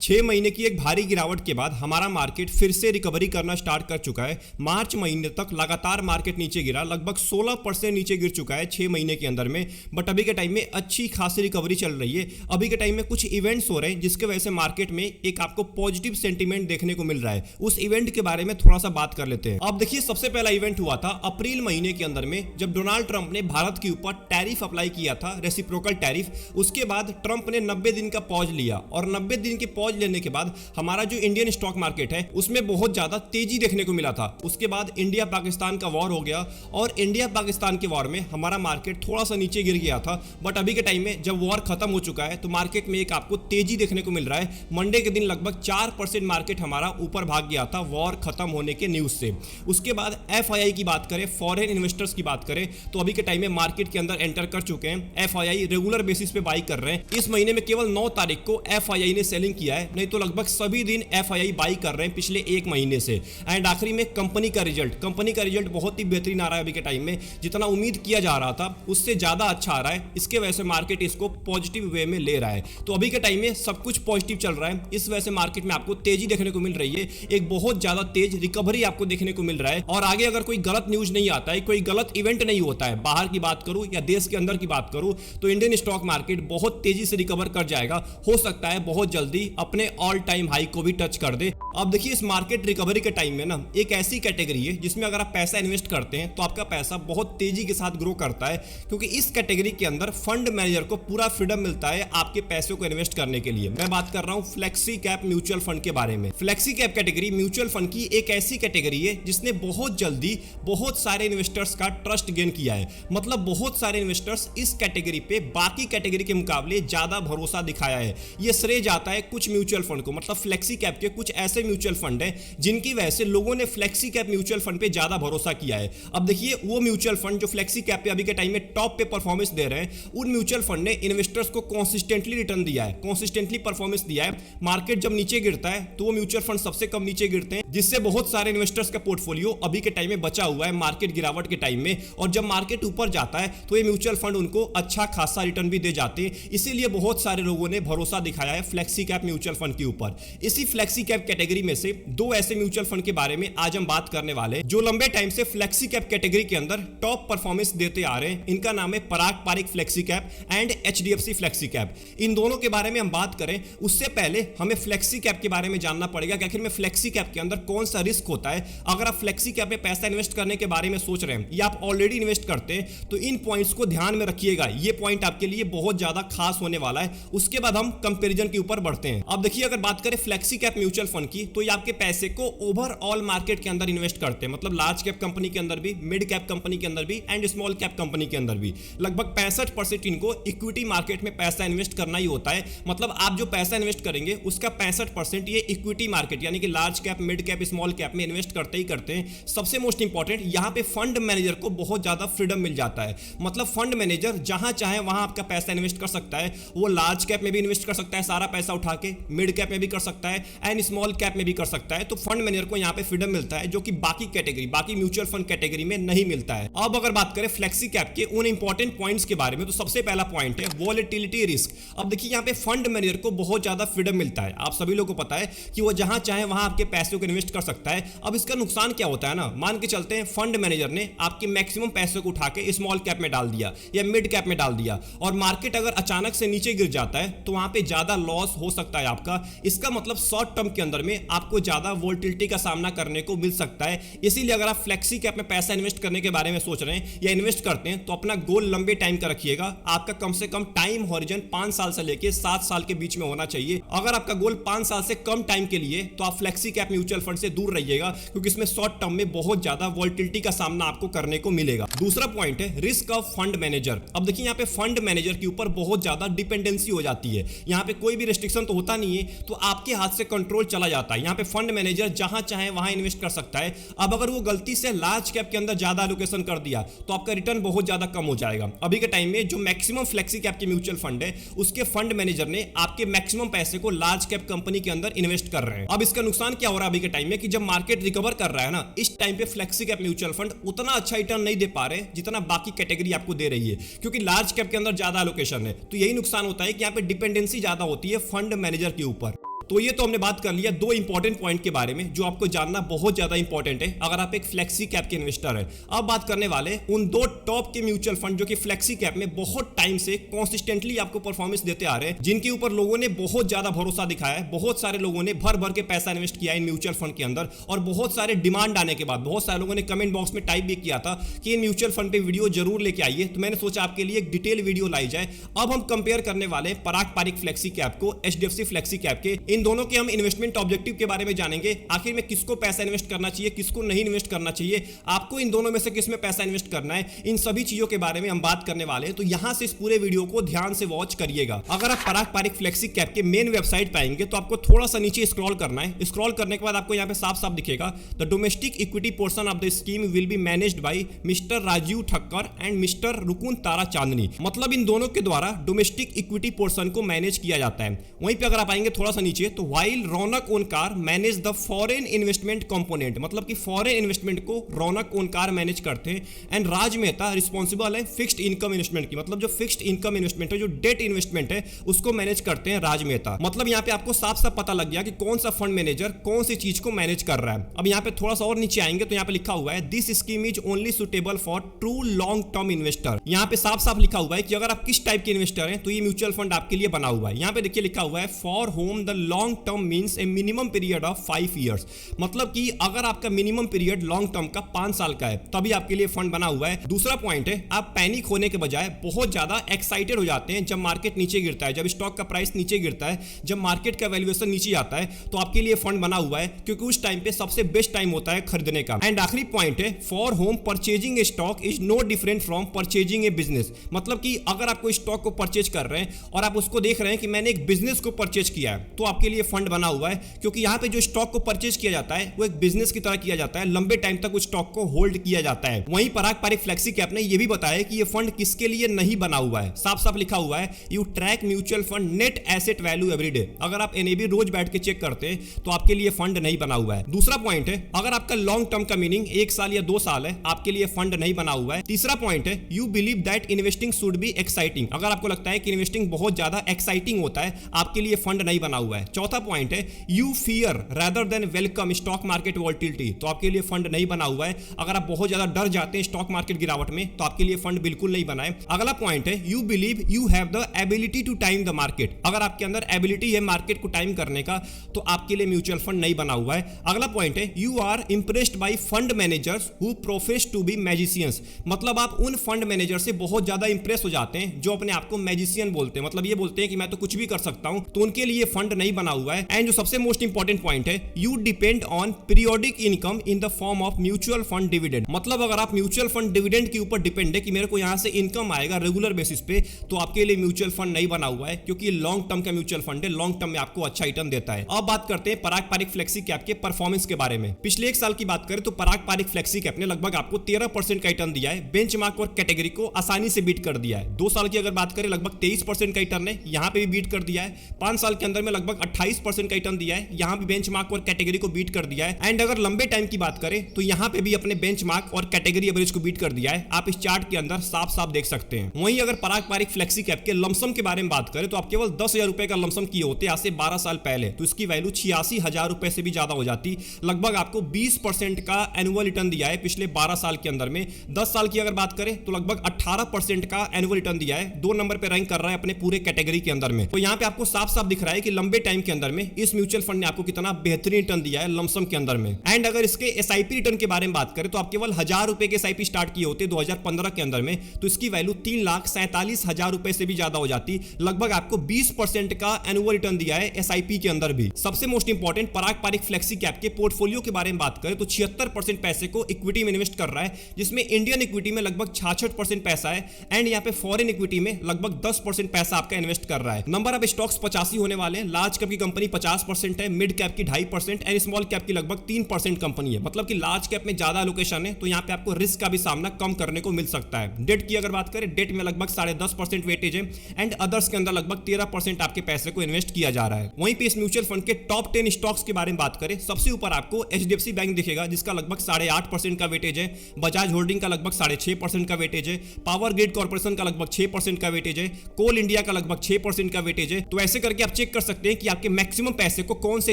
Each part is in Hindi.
6 महीने की एक भारी गिरावट के बाद हमारा मार्केट फिर से रिकवरी करना स्टार्ट कर चुका है। मार्च महीने तक लगातार मार्केट नीचे गिरा, लगभग 16% नीचे गिर चुका है 6 महीने के अंदर में। बट अभी के टाइम में अच्छी खासी रिकवरी चल रही है। अभी के टाइम में कुछ इवेंट्स हो रहे हैं जिसके वजह से मार्केट में एक आपको पॉजिटिव सेंटीमेंट देखने को मिल रहा है। उस इवेंट के बारे में थोड़ा सा बात कर लेते हैं। अब देखिए, सबसे पहला इवेंट हुआ था अप्रैल महीने के अंदर में, जब डोनाल्ड ट्रंप ने भारत के ऊपर टैरिफ अप्लाई किया था, रेसिप्रोकल टैरिफ। उसके बाद ट्रंप ने 90 दिन का पॉज लिया और 90 दिन की पॉज लेने के बाद हमारा जो इंडियन स्टॉक मार्केट है उसमें बहुत ज्यादा तेजी देखने को मिला था। उसके बाद इंडिया पाकिस्तान का वॉर हो गया और इंडिया पाकिस्तान के वॉर में हमारा मार्केट थोड़ा सा नीचे गिर गया था। बट अभी के टाइम में जब वॉर खत्म हो चुका है तो मार्केट में एक आपको तेजी देखने को मिल रहा है। मंडे के दिन लगभग 4% मार्केट हमारा ऊपर भाग गया था वॉर खत्म होने के न्यूज से। उसके बाद FII की बात करें, फॉरेन इन्वेस्टर्स की बात करें, तो अभी के टाइम में मार्केट के अंदर एंटर कर चुके हैं। FII रेगुलर बेसिस पे बाई कर रहे हैं। इस महीने में केवल 9 तारीख को FII ने सेलिंग किया है, नहीं तो लगभग सभी दिन FII बाई कर रहे हैं पिछले एक महीने से। एंड आखिरी में कंपनी का रिजल्ट बहुत ही बेहतरीन आ रहा है। अभी के टाइम में जितना उम्मीद किया जा रहा था उससे ज्यादा अच्छा आ रहा है। इसके वजह से मार्केट इसको पॉजिटिव वे में ले रहा है। तो अभी के टाइम में सब कुछ पॉजिटिव चल रहा है। इस वजह से मार्केट में आपको तेजी देखने को मिल रही है, एक बहुत ज्यादा तेज रिकवरी आपको देखने को मिल रहा है। और आगे अगर कोई गलत न्यूज नहीं आता है, कोई गलत इवेंट नहीं होता है, बाहर की बात करूं या देश के अंदर की बात करूं, तो इंडियन स्टॉक मार्केट बहुत तेजी से रिकवर कर जाएगा। हो सकता है बहुत जल्दी अपने ऑल टाइम हाई को भी टच कर दे। अब देखिए, इस मार्केट रिकवरी के टाइम में ना एक ऐसी कैटेगरी है जिसमें अगर आप पैसा इन्वेस्ट करते हैं तो आपका पैसा बहुत तेजी के साथ ग्रो करता है, क्योंकि इस कैटेगरी के अंदर फंड मैनेजर को पूरा फ्रीडम मिलता है आपके पैसों को इन्वेस्ट करने के लिए। मैं बात कर रहा हूं फ्लेक्सी कैप म्यूचुअल फंड के बारे में। Flexi cap category mutual fund की एक ऐसी कैटेगरी है जिसने बहुत जल्दी बहुत सारे इन्वेस्टर्स का ट्रस्ट गेन किया है। मतलब बहुत सारे इन्वेस्टर्स इस कैटेगरी पे बाकी कैटेगरी के मुकाबले ज्यादा भरोसा दिखाया है। यह श्रेय जाता है कुछ म्यूचुअल फंड को, मतलब फ्लेक्सी कैप के कुछ ऐसे म्यूचुअल फंड है जिनकी वजह से लोगों ने फ्लेक्सी कैप म्यूचुअल फंड पे ज्यादा भरोसा किया है। अब देखिए, वो म्यूचुअल फंड जो फ्लेक्सी कैप पे अभी के टाइम में टॉप पे परफॉर्मेंस दे रहे हैं, उन म्यूचुअल फंड ने इन्वेस्टर्स को कंसिस्टेंटली रिटर्न दिया है, कंसिस्टेंटली परफॉर्मेंस दिया है। मार्केट जब नीचे गिरता है तो वो म्यूचुअल फंड सबसे कम नीचे गिरते हैं, जिससे बहुत सारे इन्वेस्टर्स का पोर्टफोलियो अभी के टाइम में बचा हुआ है मार्केट गिरावट के टाइम में। और जब मार्केट ऊपर जाता है तो ये म्यूचुअल फंड उनको अच्छा खासा रिटर्न भी दे जाते हैं। इसीलिए बहुत सारे लोगों ने भरोसा दिखाया है फ्लेक्सी कैप म्यूचुअल फंड के ऊपर। इसी फ्लेक्सी कैप कैटेगरी में से दो ऐसे म्यूचुअल फंड के बारे में आज हम बात करने वाले हैं जो लंबे टाइम से फ्लेक्सी कैप कैटेगरी के अंदर टॉप परफॉर्मेंस देते आ रहे हैं। इनका नाम है Parag Parikh flexi cap and HDFC flexi cap. इन दोनों के बारे में हम बात करें उससे पहले हमें फ्लेक्सी कैप के बारे में जानना पड़ेगा कि आखिर में फ्लेक्सी कैप के अंदर कौन सा रिस्क होता है। अगर आप फ्लेक्सी कैप में पैसा इन्वेस्ट करने के बारे में सोच रहे हैं या आप ऑलरेडी इन्वेस्ट करते हैं तो इन पॉइंट्स को ध्यान में रखिएगा। ये पॉइंट आपके लिए बहुत ज्यादा खास होने वाला है। उसके बाद हम कंपेरिजन के ऊपर बढ़ते हैं। अब देखिए, अगर बात करें फ्लेक्सी कैप म्यूचुअल फंड की, तो ये आपके पैसे को ओवरऑल मार्केट के अंदर इन्वेस्ट करते हैं, मतलब लार्ज कैप कंपनी के अंदर भी, मिड कैप कंपनी के अंदर भी एंड स्मॉल कैप कंपनी के अंदर भी। लगभग 65% इनको इक्विटी मार्केट में पैसा इन्वेस्ट करना ही होता है। मतलब आप जो पैसा इन्वेस्ट करेंगे उसका 65% ये इक्विटी मार्केट यानी कि large cap, mid cap, small cap में इन्वेस्ट करते ही करते हैं। सबसे मोस्ट इंपॉर्टेंट, यहां पे फंड मैनेजर को बहुत ज्यादा फ्रीडम मिल जाता है। मतलब फंड मैनेजर जहां चाहे वहां आपका पैसा इन्वेस्ट कर सकता है। वो लार्ज कैप में भी इन्वेस्ट कर सकता है सारा पैसा उठा के, मिड कैप में भी कर सकता है एंड स्मॉल कैप में भी कर सकता है। तो फंड मैनेजर को यहां पे फ्रीडम मिलता है जो कि बाकी कैटेगरी, बाकी म्यूचुअल फंड कैटेगरी में नहीं मिलता है। अब अगर बात करें फ्लेक्सी कैप के उन इंपॉर्टेंट पॉइंट्स के बारे में, तो सबसे पहला पॉइंट है वॉलेटिलिटी रिस्क। अब देखिए, यहां पे फंड मैनेजर को बहुत ज्यादा फ्रीडम मिलता है। आप सभी लोगों को पता है कि वो जहां चाहे वहां आपके पैसों को इन्वेस्ट कर सकता है। अब इसका नुकसान क्या होता है ना, मान के चलते हैं फंड मैनेजर ने आपके मैक्सिमम पैसों को उठा के स्मॉल कैप में डाल दिया या मिड कैप में डाल दिया और मार्केट अगर अचानक से नीचे गिर जाता है तो वहां पे ज्यादा लॉस हो सकता है आपका। इसका मतलब शॉर्ट टर्म के अंदर में आपको ज्यादा वोलेटिलिटी का सामना करने को मिल सकता है। इसीलिए अगर आप फ्लेक्सी कैप में पैसा इन्वेस्ट करने के बारे में सोच रहे हैं या इन्वेस्ट करते हैं तो अपना गोल लंबे टाइम का रखिएगा। आपका कम से कम टाइम हॉरिजन 5 साल से लेके 7 साल के बीच में होना चाहिए। अगर आपका गोल 5 साल से कम टाइम के लिए, तो आप फ्लेक्सी कैप म्यूचुअल फंड से दूर रहिएगा, क्योंकि इसमें शॉर्ट टर्म में बहुत ज्यादा वोलेटिलिटी का सामना आपको करने को मिलेगा। दूसरा पॉइंट है रिस्क ऑफ फंड मैनेजर। अब देखिए, यहाँ पे फंड मैनेजर के ऊपर बहुत ज्यादा डिपेंडेंसी हो जाती है। यहाँ पे कोई भी रेस्ट्रिक्शन तो होता नहीं है, तो आपके हाथ से कंट्रोल चला जाता है। यहाँ पे फंड मैनेजर जहां चाहे वहां इन्वेस्ट कर सकता है। अब अगर वो गलती से लार्ज कैप के अंदर ज्यादा एलोकेशन कर दिया तो आपका रिटर्न बहुत ज्यादा कम हो जाएगा। अभी के टाइम में जो मैक्सिमम फ्लेक्सी कैप के म्यूचुअल फंड है, उसके फंड मैनेजर ने आपके मैक्सिमम पैसे को लार्ज कैप कंपनी के अंदर इन्वेस्ट कर रहे हैं। अब इसका नुकसान क्या हो रहा है अभी के टाइम में कि जब मार्केट रिकवर कर रहा है ना, इस टाइम पे फ्लेक्सी कैप म्यूचुअल फंड उतना अच्छा रिटर्न नहीं दे पा रहे जितना बाकी कैटेगरी आपको दे रही है, क्योंकि लार्ज कैप के अंदर ज्यादा एलोकेशन है। तो यही नुकसान होता है कि यहाँ पे डिपेंडेंसी ज्यादा होती है फंड मैनेजर के ऊपर। तो ये तो हमने बात कर लिया दो इंपॉर्टेंट पॉइंट के बारे में जो आपको जानना बहुत ज्यादा इंपॉर्टेंट है अगर आप एक फ्लेक्सी कैप के इन्वेस्टर है। अब बात करने वाले उन दो टॉप के म्यूचुअल फंड जो कि फ्लेक्सी कैप में बहुत टाइम से कंसिस्टेंटली आपको परफॉर्मेंस देते आ रहे हैं, जिनके ऊपर लोगों ने बहुत ज्यादा भरोसा दिखाया है। बहुत सारे लोगों ने भर भर के पैसा इन्वेस्ट किया है इन म्यूचुअल फंड के अंदर, और बहुत सारे डिमांड आने के बाद बहुत सारे लोगों ने कमेंट बॉक्स में टाइप भी किया था कि इन म्यूचुअल फंड पे वीडियो जरूर लेके आइए। तो मैंने सोचा आपके लिए एक डिटेल वीडियो लाई जाए। अब हम कंपेयर करने वाले पराग पारिक फ्लेक्सी कैप को एचडीएफसी फ्लेक्सी कैप के। इन दोनों के हम इन्वेस्टमेंट ऑब्जेक्टिव के बारे में जानेंगे, आखिर में किसको पैसा इन्वेस्ट करना चाहिए, किसको नहीं इन्वेस्ट करना चाहिए, आपको इन दोनों में से किस में पैसा इन्वेस्ट करना है, इन सभी चीजों के बारे में हम बात करने वाले हैं। तो यहां से इस पूरे वीडियो को ध्यान से वॉच करिएगा। अगर आप पराग पारिक फ्लेक्सी कैप के मेन वेबसाइट पाएंगे तो आपको थोड़ा सा नीचे स्क्रॉल करना है। स्क्रॉल करने के बाद आपको यहां पे साफ साफ दिखेगा the domestic equity portion of the scheme will be managed by mister Rajeev Thakkar and mister Rukun Tarachandani. मतलब इन दोनों के द्वारा डोमेस्टिक इक्विटी पोर्शन को मैनेज किया जाता है। वहीं पे अगर आप आएंगे थोड़ा सा नीचे तो while Raunak Onkar manage the foreign investment component, मतलब कि फॉरेन इन्वेस्टमेंट को रौनक ओनकार मैनेज करते हैं। एंड राज मेहता रिस्पॉन्सिबल है फिक्स्ड इनकम इन्वेस्टमेंट की, मतलब जो फिक्स्ड इनकम इन्वेस्टमेंट है, जो डेट इन्वेस्टमेंट है, उसको मैनेज करते हैं राज मेहता। मतलब यहाँ पे आपको साफ साफ पता लग गया कि कौन सा फंड मैनेजर कौन सी चीज को मैनेज कर रहा है। अब यहाँ पे थोड़ा सा और नीचे आएंगे तो यहाँ पे लिखा हुआ है this scheme is only suitable for true long term investor. यहाँ पे साफ साफ लिखा हुआ है कि अगर आप किस टाइप के इन्वेस्टर हैं तो ये म्यूचुअल फंड आपके लिए बना हुआ है। यहाँ पे देखिए लिखा हुआ है for home the long term means A minimum period of 5 years. मतलब कि अगर आपका मिनिमम पीरियड लॉन्ग टर्म का 5 साल का है तभी आपके लिए फंड बना हुआ है। दूसरा पॉइंट है आप पैनिक होने के बजाय बहुत ज्यादा एक्साइटेड हो जाते हैं जब मार्केट नीचे गिरता है, जब स्टॉक का प्राइस नीचे गिरता है, जब मार्केट का वैल्यूएशन नीचे आता है तो आपके लिए फंड बना हुआ है, क्योंकि उस टाइम पे सबसे बेस्ट टाइम होता है खरीदने का। एंड आखिरी पॉइंट है for home purchasing a stock is no different from purchasing a business. मतलब कि अगर आप कोई स्टॉक को परचेज कर रहे हैं और आप उसको देख रहे हैं कि मैंने एक बिजनेस को परचेज किया है तो आपके लिए फंड बना हुआ है, क्योंकि यहाँ पे जो स्टॉक को परचेज किया जाता है वो एक बिजनेस की तरह किया जाता है, लंबे टाइम तक उस स्टॉक को होल्ड किया जाता है। वहीं पराग पारिक फ्लेक्सी कैप ने यह भी बताया कि ये फंड किसके लिए नहीं बना हुआ है। साफ साफ लिखा हुआ है you track mutual fund net asset value everyday. अगर आप एनएबी रोज बैठ के चेक करते हैं तो आपके लिए फंड नहीं बना हुआ है। दूसरा पॉइंट है अगर आपका लॉन्ग टर्म का मीनिंग 1 साल या 2 साल है आपके लिए फंड नहीं बना हुआ है। तीसरा पॉइंट है you believe that investing should be exciting. अगर आपको लगता है कि इन्वेस्टिंग बहुत ज्यादा एक्साइटिंग होता है आपके लिए फंड नहीं बना हुआ है। चौथा पॉइंट है you fear rather than welcome stock market volatility. तो आपके लिए फंड नहीं बना हुआ है। अगर आप बहुत ज्यादा डर जाते हैं स्टॉक मार्केट गिरावट में तो आपके लिए फंड बिल्कुल नहीं बना है। अगला पॉइंट है you believe you have the ability to time the market. अगर आपके अंदर एबिलिटी है मार्केट को टाइम करने का तो आपके लिए म्यूचुअल फंड नहीं बना हुआ है। अगला पॉइंट है you are impressed by fund managers who profess to be magicians. मतलब आप उन फंड मैनेजर से बहुत ज्यादा इंप्रेस हो जाते हैं जो अपने आप को मैजिशियन बोलते हैं, मतलब ये बोलते हैं कि मैं तो कुछ भी कर सकता हूं, तो उनके लिए फंड नहीं बना हुआ है। एंड जो सबसे मोस्ट इंपॉर्टेंट पॉइंट है you depend on periodic income in the form of mutual fund dividend. मतलब अगर आप म्यूचुअल फंड डिविडेंड के ऊपर डिपेंड है कि मेरे को यहां से इनकम आएगा रेगुलर बेसिस पे, तो आपके लिए म्यूचुअल फंड नहीं बना हुआ है, क्योंकि ये लॉन्ग टर्म का म्यूचुअल फंड है, लॉन्ग टर्म में आपको अच्छा रिटर्न देता है। अब बात करते हैं पराग पारिक फ्लेक्सी कैप के परफॉर्मेंस के बारे में। पिछले 1 साल की बात करें तो पराग पारिक फ्लेक्सी कैप ने लगभग आपको 13% का रिटर्न दिया है। बेंचमार्क और कैटेगरी को आसानी से बीट कर दिया है। 2 साल की अगर बात करें लगभग 23% का रिटर्न है, यहां पे भी बीट कर दिया है। 5 साल के अंदर में लगभग 28% का रिटर्न दिया है, यहां भी बेंचमार्क और कैटेगरी को बीट कर दिया है। एंड अगर लंबे टाइम की बात करें तो यहां पे भी अपने बेंचमार्क और कैटेगरी एवरेज को बीट कर दिया है। आप इस चार्ट के अंदर साफ साफ देख सकते हैं। वहीं अगर पराग पारिक फ्लेक्सी कैप के लमसम के बारे में बात करें तो आप केवल 10,000 रुपए का लमसम किए होते आज से 12 साल पहले, तो इसकी वैल्यू 86,000 रुपए से भी ज्यादा हो जाती। लगभग आपको 20% का एनुअल रिटर्न दिया है पिछले 12 साल के अंदर में। 10 साल की अगर बात करें तो लगभग 18% का एनुअल रिटर्न दिया है। 2 नंबर पे रैंक कर रहा है अपने पूरे कैटेगरी के अंदर में। तो यहां पे आपको साफ साफ दिख रहा है कि लंबे टाइम के अंदर में इस म्यूचुअल फंड ने आपको कितना बेहतरीन रिटर्न दिया है लमसम के अंदर में। एंड अगर इसके एसआईपी रिटर्न के बारे में बात करें तो आप केवल 1000 रुपए के एसआईपी स्टार्ट किए होते 2015 के अंदर में, तो इसकी वैल्यू 3,47,000 रुपए से भी ज्यादा हो जाती। लगभग आपको 20% का एनुअल रिटर्न दिया है एसआईपी के अंदर भी। सबसे मोस्ट इंपॉर्टेंट पराग पारिक फ्लेक्सी कैप के पोर्टफोलियो के बारे में बात करें तो 76% पैसे को इक्विटी में इन्वेस्ट कर रहा है, जिसमें इंडियन इक्विटी में लगभग 66% पैसा है। एंड यहाँ पे फॉरेन इक्विटी में लगभग 10% पैसा आपका इन्वेस्ट कर रहा है। नंबर ऑफ स्टॉक्स 85 होने वाले हैं। लार्ज कैप की कंपनी 50% है, मिड कैप की 2.5% एंड स्मॉल कैप की लगभग 3% कंपनी है। मतलब कि लार्ज कैप में ज्यादा लोकेशन है तो यहाँ पे आपको रिस्क का भी सामना कम करने को मिल सकता है। डेट की अगर बात करें, डेट में लगभग 10.5% वेटेज है एंड अदर्स के अंदर लगभग 13% आपके पैसे को इन्वेस्ट किया जा रहा है। वहीं पे इस म्यूचुअल फंड के टॉप 10 स्टॉक्स के बारे में बात करें, सबसे ऊपर आपको एचडीएफसी बैंक दिखेगा जिसका लगभग 8.5% का वेटेज है। बजाज होल्डिंग का लगभग 6.5% का वेटेज है। पावर ग्रिड कॉर्पोरेशन का लगभग 6% का वेटेज है। कोल इंडिया का लगभग 6% का वेटेज है। तो ऐसे करके आप चेक कर सकते हैं कि आपके मैक्सिमम पैसे को कौन से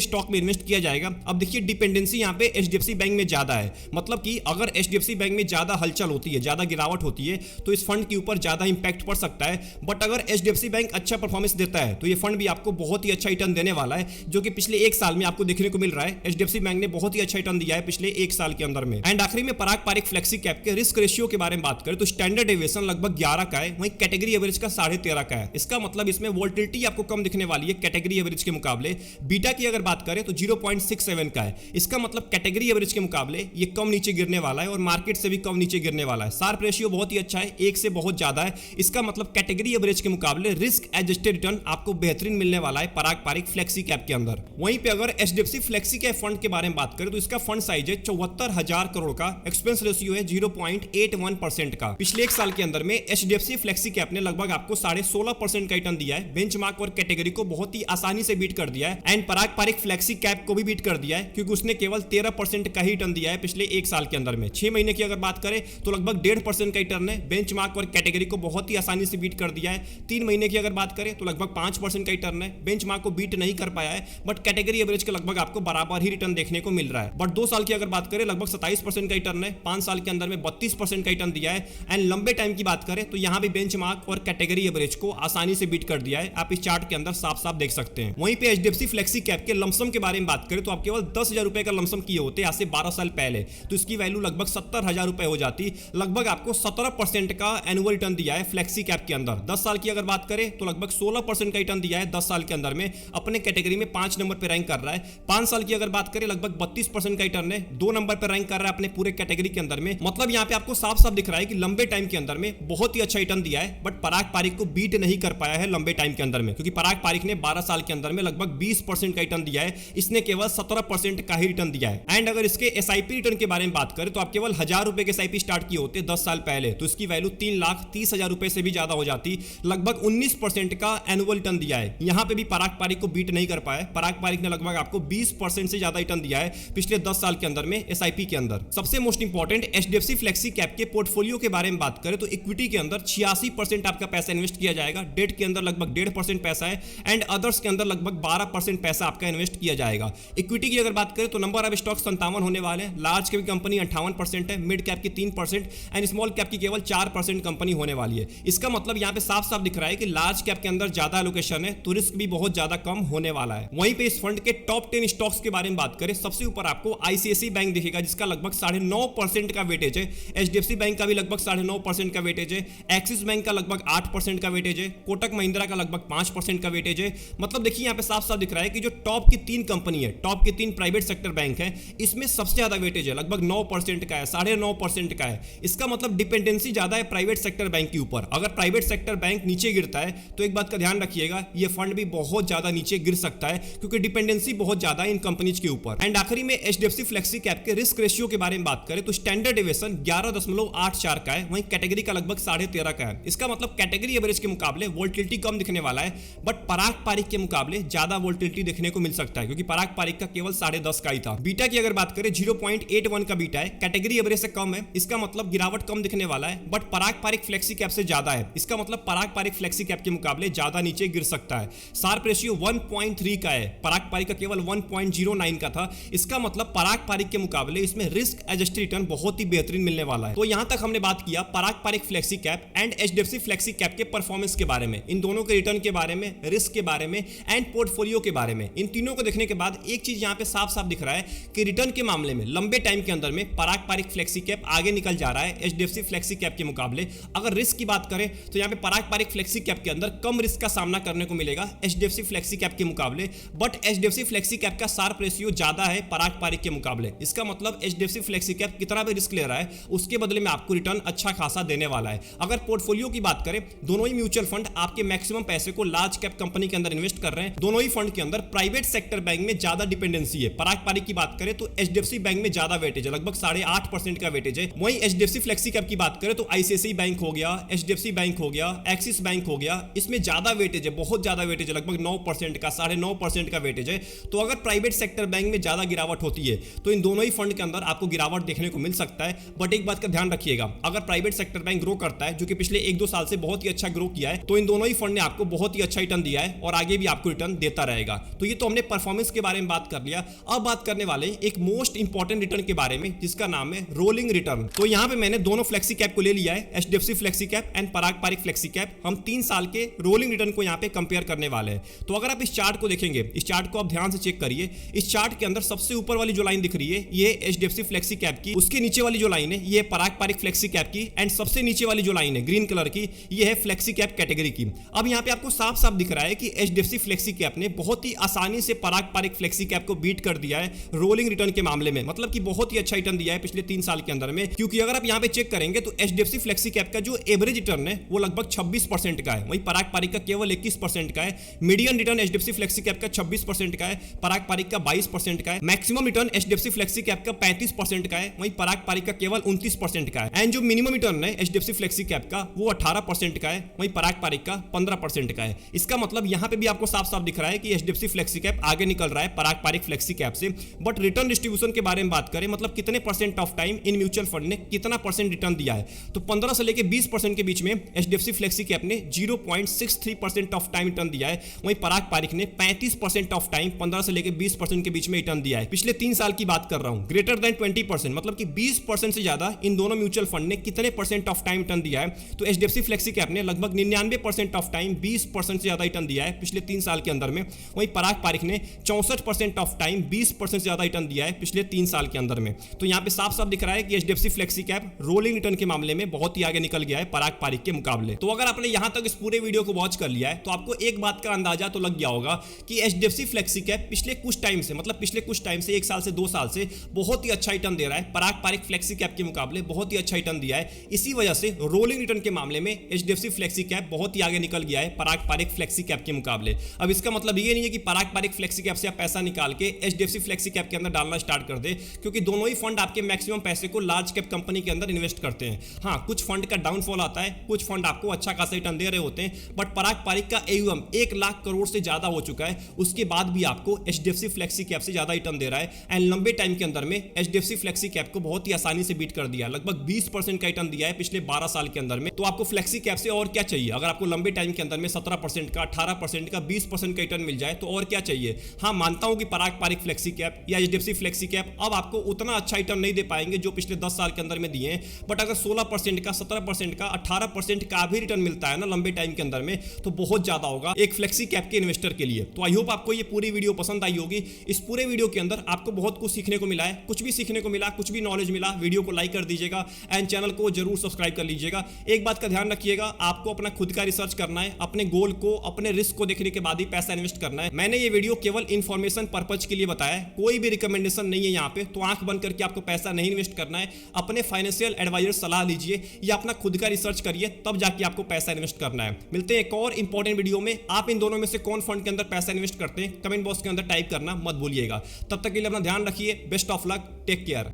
स्टॉक में इन्वेस्ट किया जाएगा। अब देखिए डिपेंडेंसी यहाँ पे एचडीएफसी बैंक में ज्यादा है, मतलब कि अगर एचडीएफसी बैंक में ज्यादा हलचल होती है, ज्यादा गिरावट होती है, तो इस फंड के ऊपर ज्यादा इंपैक्ट पड़ सकता है। बट अगर एचडीएफसी बैंक अच्छा परफॉर्मेंस देता है तो ये फंड भी आपको बहुत ही अच्छा रिटर्न देने वाला है, जो कि पिछले एक साल में आपको देखने को मिल रहा है। एचडीएफसी बैंक ने बहुत ही अच्छा रिटर्न दिया है पिछले एक साल के अंदर में। एंड आखिरी में पराग पारिक फ्लेक्सी कैप के रिस्क रेशियो के बारे में बात करें तो स्टैंडर्ड डेविएशन लगभग 11 का है, वहीं कैटेगरी एवरेज का 13.5 का है। इसका मतलब इसमें वोलेटिलिटी आपको कम दिखने वाली है कैटेगरी एवरेज के मुकाबले। बीटा की अगर बात करें तो 0.67 का है, इसका मतलब कैटेगरी एवरेज के मुकाबले ये कम नीचे गिरने वाला है और मार्केट से भी कम नीचे गिरने वाला है। शार्प रेशियो बहुत ही अच्छा है, 1 से बहुत ज्यादा है। इसका मतलब कैटेगरी एवरेज के मुकाबले रिस्क एडजस्टेड रिटर्न आपको बेहतरीन मिलने वाला है पराग पारिक फ्लेक्सी कैप के अंदर। वहीं पे अगर एचडीएफसी फ्लेक्सी कैप फंड के बारे में बात करें तो इसका फंड साइज है 74,000 करोड़ का, एक्सपेंस रेशियो है 0.81% का। पिछले एक साल के अंदर में एचडीएफसी फ्लेक्सी कैप ने लगभग आपको 16.5% का रिटर्न दिया है, बेंचमार्क और कैटेगरी को बहुत ही आसानी से बीट कर दिया है। And Parag Parikh flexi cap को भी बीट कर दिया है, क्योंकि उसने केवल 13% का ही रिटर्न दिया है पिछले एक साल के अंदर में। 6 महीने की अगर बात करें तो लगभग 1.5% का रिटर्न है, बेंचमार्क और कैटेगरी को बहुत ही आसानी से बीट कर दिया है। 3 महीने की अगर बात करें तो लगभग 5% का रिटर्न है, बेंचमार्क को बीट नहीं कर पाया है, बट कैटेगरी एवरेज के लगभग आपको बराबर ही रिटर्न देखने को मिल रहा है। बट 2 साल की अगर बात करें लगभग 27% का रिटर्न है, 5 साल के अंदर में 32% का रिटर्न दिया है। एंड लंबे टाइम की बात करें तो यहां भी बेंचमार्क और कैटेगरी एवरेज को आसानी से बीट कर दिया है, आप इस चार्ट के अंदर साफ साफ देख सकते हैं। वहीं पे एचडीएफसी फ्लेक्सी कैप के लमसम के बारे में बात करें तो आप केवल 10,000 रुपए का लमसम किए होते आज से 12 साल पहले, तो इसकी वैल्यू लगभग 70,000 रुपए हो जाती। लगभग आपको 17% का एनुअल रिटर्न दिया है फ्लेक्सी कैप के अंदर। 10 साल की अगर बात करें तो लगभग 16% का रिटर्न दिया है 10 साल के अंदर में, अपने कैटेगरी में 5 नंबर पर रैंक कर रहा है। 5 साल की अगर बात करें लगभग 32% का रिटर्न है, 2 नंबर पर रैंक कर रहा है अपने पूरे कैटेगरी के अंदर में। मतलब यहां पे आपको साफ साफ दिख रहा है कि लंबे टाइम के अंदर में बहुत ही अच्छा रिटर्न दिया है, बट पराग पारिक को बीट नहीं कर पाया है लंबे टाइम के अंदर में, क्योंकि पराग पारिक ने 12 साल के अंदर में लगभग 20% का रिटर्न दिया है, इसने केवल 17% का ही रिटर्न दिया है। एंड अगर इसके एसआईपी रिटर्न के बारे में बात करें तो आप केवल 1000 रुपए के एसआईपी स्टार्ट किए होते 10 साल पहले, तो इसकी वैल्यू 3,30,000 रुपए से भी ज्यादा हो जाती। लगभग 19% का एनुअल रिटर्न दिया है, यहां पे भी पराग पारिक को बीट नहीं कर पाया। पराग पारिक ने लगभग आपको 20% से ज्यादा रिटर्न दिया है पिछले 10 साल के अंदर में एसआईपी के अंदर। सबसे most important HDFC flexi cap के पोर्टफोलियो के बारे में बात करें तो इक्विटी के अंदर 86% आपका पैसा इन्वेस्ट किया जाएगा, डेट के अंदर लगभग 1.5% पैसा है, एंड अदर्स के अंदर लगभग 12% पैसा आपका इन्वेस्ट किया जाएगा। इक्विटी की अगर बात करें तो नंबर ऑफ स्टॉक 57 होने वाले हैं, लार्ज कैप की कंपनी 58% है, मिड कैप की 3% एंड स्मॉल कैप की केवल 4% कंपनी होने वाली है। इसका मतलब यहां पे साफ साफ दिख रहा है कि लार्ज कैप के अंदर ज्यादा एलोकेशन है, तो रिस्क भी बहुत ज्यादा कम होने वाला है। वहीं पे इस फंड के टॉप 10 स्टॉक्स के बारे में बात करें, सबसे ऊपर आपको आईसीआईसीआई बैंक दिखेगा जिसका लगभग 9.5% का वेटेज है, एचडीएफसी बैंक का भी लगभग 9.5% का वेटेज है, एक्सिस बैंक का लगभग 8% का वेटेज है, कोटक महिंद्रा का लगभग 5% का वेटेज है। मतलब देखिए यहां पे साफ साफ दिख रहा है कि जो टॉप की 3 कंपनी है, टॉप के 3 प्राइवेट सेक्टर बैंक है, इसमें सबसे ज्यादा वेटेज है, लगभग 9% का है, 9.5% का है। इसका मतलब डिपेंडेंसी ज्यादा है प्राइवेट सेक्टर बैंक के ऊपर। अगर प्राइवेट सेक्टर बैंक नीचे गिरता है तो एक बात का ध्यान रखिएगा, ये फंड भी बहुत ज्यादा नीचे गिर सकता है, क्योंकि डिपेंडेंसी बहुत ज्यादा है इन कंपनीज के ऊपर। एंड आखिरी में एचडीएफसी फ्लेक्सी कैप के रिस्क रेशियो के बारे में बात करें तो स्टैंडर्ड डेविएशन 11.84 का है, वहीं कैटेगरी का लगभग 13.5 का है। इसका मतलब कैटेगरी एवरेज के मुकाबले वोलेटिलिटी कम दिखने वाला है, बट पराग पारिक के मुकाबले ज्यादा वोलेटिलिटी देखने को मिल सकता है, क्योंकि पराग पारिक का केवल 10.5 का ही था। बीटा की अगर बात करें 0.81 का बीटा है, कैटेगरी एवरेज से कम है, इसका मतलब गिरावट कम दिखने वाला है, but Parag Parikh flexi cap से ज्यादा है, इसका मतलब पराग पारिक फ्लेक्सी कैप के मुकाबले ज्यादा नीचे गिर सकता है। शार्प रेशियो 1.3 का है, पराग पारिक का केवल 1.09 का था, इसका मतलब पराग पारिक के मुकाबले इसमें रिस्क एडजस्टेड रिटर्न बहुत ही बेहतरीन मिलने वाला है। तो यहां तक हमने बात किया Parag Parikh flexi cap and HDFC flexi cap के परफॉर्मेंस के बारे में, इन दोनों के रिटर्न के बारे में, रिस्क के बारे में एंड पोर्टफोलियो के बारे में। इन तीनों को देखने के बाद एक चीज यहां पे साफ साफ दिख रहा है कि रिटर्न के मामले में लंबे टाइम के अंदर में पराग पारिक फ्लेक्सी कैप आगे निकल जा रहा है एचडीएफसी फ्लेक्सी कैप के मुकाबले। अगर रिस्क की बात करें तो यहां पे पराग पारिक फ्लेक्सी कैप के अंदर कम रिस्क का सामना करने को मिलेगा एचडीएफसी फ्लेक्सी कैप के मुकाबले, बट एचडीएफसी फ्लेक्सी कैप का शार्प रेशियो ज्यादा है पराग पारिक के मुकाबले। इसका मतलब एचडीएफसी फ्लेक्सी कैप कितना भी रिस्क ले रहा है उसके बदले में आपको रिटर्न अच्छा खासा देने वाला है। अगर पोर्टफोलियो की बात करें, दोनों ही म्यूचुअल फंड आपके मैक्सिमम पैसे को लार्ज कैप कंपनी के अंदर इन्वेस्ट कर रहे हैं। दोनों ही फंड के अंदर प्राइवेट सेक्टर बैंक में ज्यादा डिपेंडेंसी है। पराग पारिक की बात करें तो एचडीएफसी बैंक में ज्यादा वेटेज है, लगभग 8.5% का वेटेज है। वहीं एचडीएफसी फ्लेक्सी कैप की बात करें तो आईसीआईसीआई बैंक हो गया, एचडीएफसी बैंक हो गया, एक्सिस बैंक हो गया, इसमें ज्यादा वेटेज है, बहुत ज्यादा वेटेज है, लगभग 9% का, 9.5% का वेटेज है। तो अगर प्राइवेट सेक्टर बैंक में ज्यादा गिरावट होती है तो इन दोनों ही फंड के अंदर आपको गिरावट देखने को मिल सकता है। बट एक बात का ध्यान रखिएगा, अगर प्राइवेट सेक्टर बैंक ग्रो करता है, जो कि पिछले 1-2 साल से बहुत ही अच्छा ग्रो किया है, तो इन दोनों ही फंड ने आपको बहुत ही अच्छा रिटर्न दिया है और आगे भी आपको रिटर्न रिटर्न देता रहेगा। तो ये तो हमने परफॉर्मेंस के बारे में बात कर लिया। अब बात करने वाले हैं एक मोस्ट इंपॉर्टेंट रिटर्न के बारे में, जिसका नाम है रोलिंग रिटर्न। तो यहाँ पे मैंने दोनों फ्लेक्सी कैप को ले लिया है, HDFC flexi cap and Parag Parikh flexi cap. हम 3 साल के रोलिंग रिटर्न को यहाँ पे कंपेयर करने वाले हैं। तो अगर आप इस चार्ट को देखेंगे, इस चार्ट को आप ध्यान से चेक करिए। इस चार्ट के अंदर सबसे ऊपर वाली जो लाइन दिख रही है ये एचडीएफसी फ्लेक्सी कैप की, उसके नीचे वाली जो लाइन है ये पराग पारिक फ्लेक्सी कैप की, एंड सबसे नीचे वाली जो लाइन है ग्रीन कलर की ये है फ्लेक्सी कैप कैटेगरी की। अब यहाँ पे आपको साफ साफ दिख रहा है कि एचडीएफसी फ्लेक्सी कैप ने बहुत ही आसानी से पराग पारिक फ्लेक्सी कैप को बीट कर दिया है रोलिंग रिटर्न के मामले में। मतलब कि बहुत ही अच्छा रिटर्न दिया है पिछले 3 साल के अंदर में। क्योंकि अगर आप यहाँ पे चेक करेंगे तो एचडीएफसी फ्लेक्सी कैप का जो एवरेज रिटर्न है वो लगभग 26% का है, वहीं पराग पारिक का केवल 21% का है। Median return HDFC flexi cap का 26% का है, पराग पारिक का 22% का है। Maximum return HDFC flexi cap का 35% का है, वहीं पराग पारिक का केवल 29% का है। एंड जो मिनिमम रिटर्न है एचडीएफसी फ्लेक्सी कैप का वो 18% का है, वहीं पराग पारिक का 15% का है। इसका मतलब यहाँ पे भी आपको साफ साफ दिख रहा है कि एचडीएफसी फ्लेक्सी कैप आगे निकल रहा है पराग पारिक फ्लेक्सी कैप से। बट रिटर्न डिस्ट्रीब्यूशन के बारे में बात करें, मतलब कितने percent of time in mutual fund ने कितना परसेंट रिटर्न दिया है, तो 15 से लेकर 20% के बीच में एचडीएफसी फ्लेक्सी कैप ने 0.63% ऑफ टाइम रिटर्न दिया है, वहीं पराग पारिक ने 35% ऑफ टाइम 15 से लेकर 20% के बीच में रिटर्न दिया है। पिछले 3 साल की बात कर रहा हूं, ग्रेटर देन 20%, मतलब कि 20% से ज्यादा इन दोनों म्यूचुअल फंड ने कितने परसेंट ऑफ टाइम रिटर्न दिया है, तो एचडीएफसी फ्लेक्सी कैप ने लगभग 99% ऑफ टाइम 20% से ज्यादा रिटर्न दिया है पिछले 3 साल के अंदर में, वहीं पराग पारिक ने 64% ऑफ टाइम 20% से ज्यादा रिटर्न दिया है पिछले 3 साल के अंदर में। तो यहां पे साफ साफ दिख रहा है कि HDFC flexi cap rolling return के मामले में बहुत ही आगे निकल गया है पराग पारिक के मुकाबले। तो अगर आपने यहां तक इस पूरे वीडियो को वॉच कर लिया है तो आपको एक बात का अंदाजा तो लग गया होगा कि एचडीएफसी फ्लेक्सी कैप पिछले कुछ टाइम से, मतलब पिछले कुछ टाइम से 1 साल से 2 साल से बहुत ही अच्छा रिटर्न दे रहा है, पराग पारिक फ्लेक्सी कैप के मुकाबले बहुत ही अच्छा रिटर्न दिया है। इसी वजह से रोलिंग रिटर्न के मामले में एचडीएफसी फ्लेक्सी कैप बहुत ही आगे निकल गया है पराग पारिक फ्लेक्सी कैप के मुकाबले। अब इसका मतलब ये नहीं है कि पराग पारिक फ्लेक्सी कैप से आप पैसा निकाल के एचडीएफसी फ्लेक्सी कैप के अंदर डालना स्टार्ट कर दे, क्योंकि दोनों ही फंड आपके मैक्सिमम पैसे को लार्ज कैप कंपनी के अंदर इन्वेस्ट करते हैं। हाँ, कुछ फंड का डाउनफॉल आता है, कुछ फंड आपको अच्छा खासा रिटर्न दे रहे होते हैं, बट पराग पारिक का AUM 1 लाख करोड़ से ज्यादा हो चुका है, उसके बाद भी आपको एचडीएफसी फ्लेक्सी कैप से ज्यादा रिटर्न दे रहा है। एंड लंबे टाइम के अंदर में एचडीएफसी फ्लेक्सी कैप को बहुत ही आसानी से बीट कर दिया, लगभग 20% का रिटर्न दिया है पिछले 12 साल के अंदर में। तो आपको फ्लेक्सी कैप से और क्या चाहिए? अगर आपको लंबे टाइम के अंदर में 17% का, 18% का, 20% का रिटर्न मिल जाए तो और क्या चाहिए? हाँ, मानता हूं कि पराग पारिक फ्लेक्सी कैप या एचडीएफसी फ्लेक्सी कैप अब आपको उतना अच्छा रिटर्न नहीं दे पाएंगे जो पिछले 10 साल के अंदर में दिए हैं, बट अगर 16% का, 17% का, 18% का भी रिटर्न मिलता है ना लंबे टाइम के अंदर में, तो बहुत ज्यादा होगा एक फ्लेक्सी कैप के इन्वेस्टर के लिए। तो आई होप आपको ये पूरी वीडियो पसंद आई होगी। इस पूरे वीडियो के अंदर आपको बहुत कुछ सीखने को मिला है, कुछ भी सीखने को मिला, कुछ भी नॉलेज मिला, वीडियो को लाइक कर दीजिएगा एंड चैनल को जरूर सब्सक्राइब कर लीजिएगा। एक बात का ध्यान रखिएगा, आपको अपना खुद का रिसर्च करना है, अपने गोल को, अपने रिस्क को देखने के बाद ही पैसा इन्वेस्ट करना है। मैंने ये वीडियो केवल इंफॉर्मेशन पर्पज के लिए बताया है, कोई भी रिकमेंडेशन नहीं है यहाँ पे। तो आंख बंद करके आपको पैसा नहीं इन्वेस्ट करना है, अपने फाइनेंशियल एडवाइजर सलाह लीजिए या अपना खुद का रिसर्च करिए, तब जाके आपको पैसा इन्वेस्ट करना है। मिलते हैं एक और इंपॉर्टेंट वीडियो में। आप इन दोनों में से कौन फंड के अंदर पैसा इन्वेस्ट करते हैं, कमेंट बॉक्स के अंदर टाइप करना मत भूलिएगा। तब तक के लिए अपना ध्यान रखिए। Best of luck, take care.